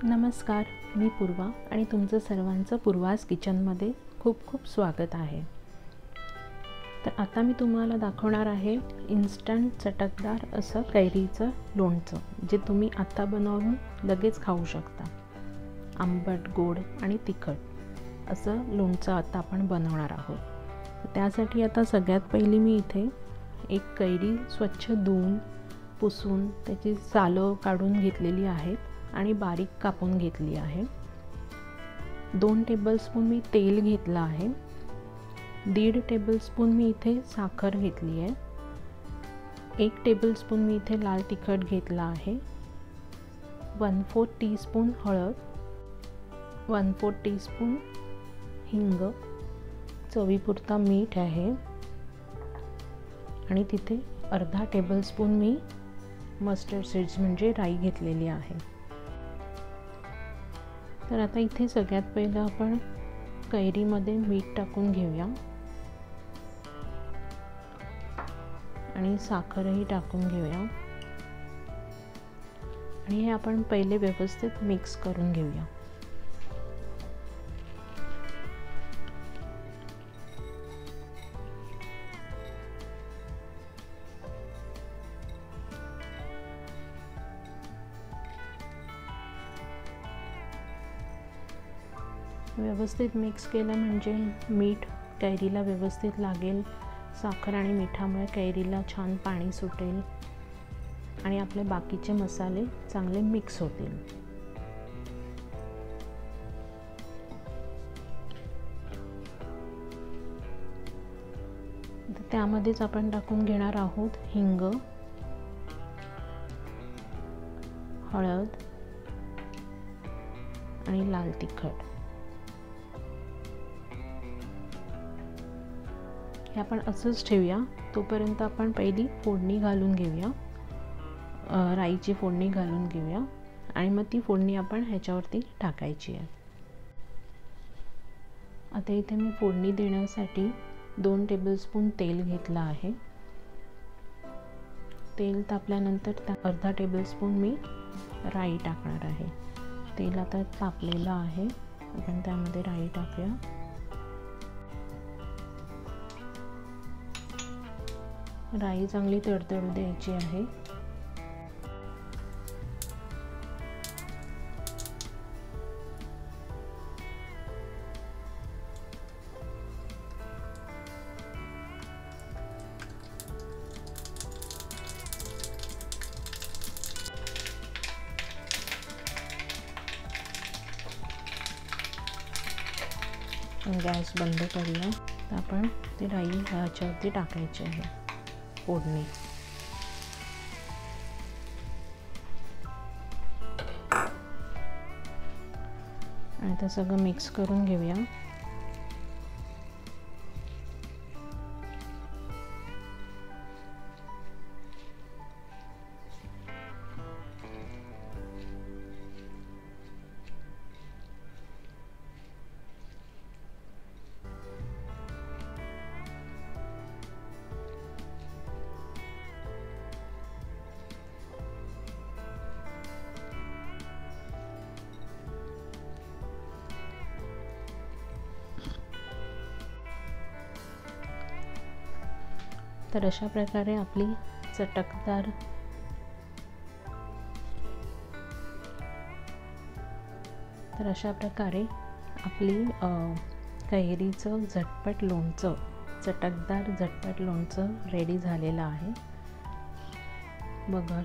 नमस्कार, मी पूर्वा आणि तुमचं सर्वांचं पूर्वास किचनमध्ये खूप खूप स्वागत आहे। तर आता मी तुम्हाला दाखवणार आहे इन्स्टंट चटकदार असं कैरीचं लोणचं, जे तुम्ही आता बनवून लगेच खाऊ शकता। आंबट, गोड आणि तिखट असं लोणचं आता आपण बनवणार आहोत। तर त्यासाठी आता सगळ्यात पहिली मी इथे एक कैरी स्वच्छ धुवून पुसून त्याची सालं काढून घेतलेली आहेत आणि बारीक कापून घेतली आहे। 2 टेबलस्पून मी तेल घेतलं आहे। 1.5 टेबलस्पून मी इथे साखर घेतली आहे। 1 टेबलस्पून मी इथे लाल तिखट घेतला आहे। 1/4 टीस्पून हळद, 1/4 टीस्पून हिंग, चवीपुरता मीठ आहे आणि तिथे अर्धा टेबलस्पून मी मस्टर्ड सीड्स म्हणजे राई घेतलेली आहे। तर आता इथे सगळ्यात पहिलं आपण कैरीमध्ये मीठ टाकून घेऊया आणि साखरही टाकून घेऊया आणि हे आपण पहिले व्यवस्थित मिक्स करून घेऊया। व्यवस्थित मिक्स केलं म्हणजे मीठ कैरीला व्यवस्थित लागेल। साखर आणि मिठामुळे कैरीला छान पाणी सुटेल आणि आपले बाकीचे मसाले चांगले मिक्स होतील। त्यामध्येच आपण टाकून घेणार आहोत हिंग, हळद आणि लाल तिखट। हे आपण असंच ठेवूया, तोपर्यंत आपण पहिली फोडणी घालून घेऊया। राईची फोडणी घालून घेऊया आणि मग ती फोडणी आपण ह्याच्यावरती टाकायची आहे। आता इथे मी फोडणी देण्यासाठी 2 टेबलस्पून तेल घेतलं आहे। तेल तापल्यानंतर अर्धा टेबलस्पून मी राई टाकणार आहे। तेल आता तापलेलं आहे, आपण त्यामध्ये राई टाकूया। राई चांगली तडतडू द्यायची आहे। गॅस बंद करूया। तर आपण ती राई ह्याच्यावरती टाकायची आहे फोडणी। आणि ते सगळं मिक्स करून घेऊया। तर अशा प्रकारे आपली चटकदार कैरीचं झटपट लोणचं, चटकदार झटपट लोणचं रेडी झालेलं आहे। बघा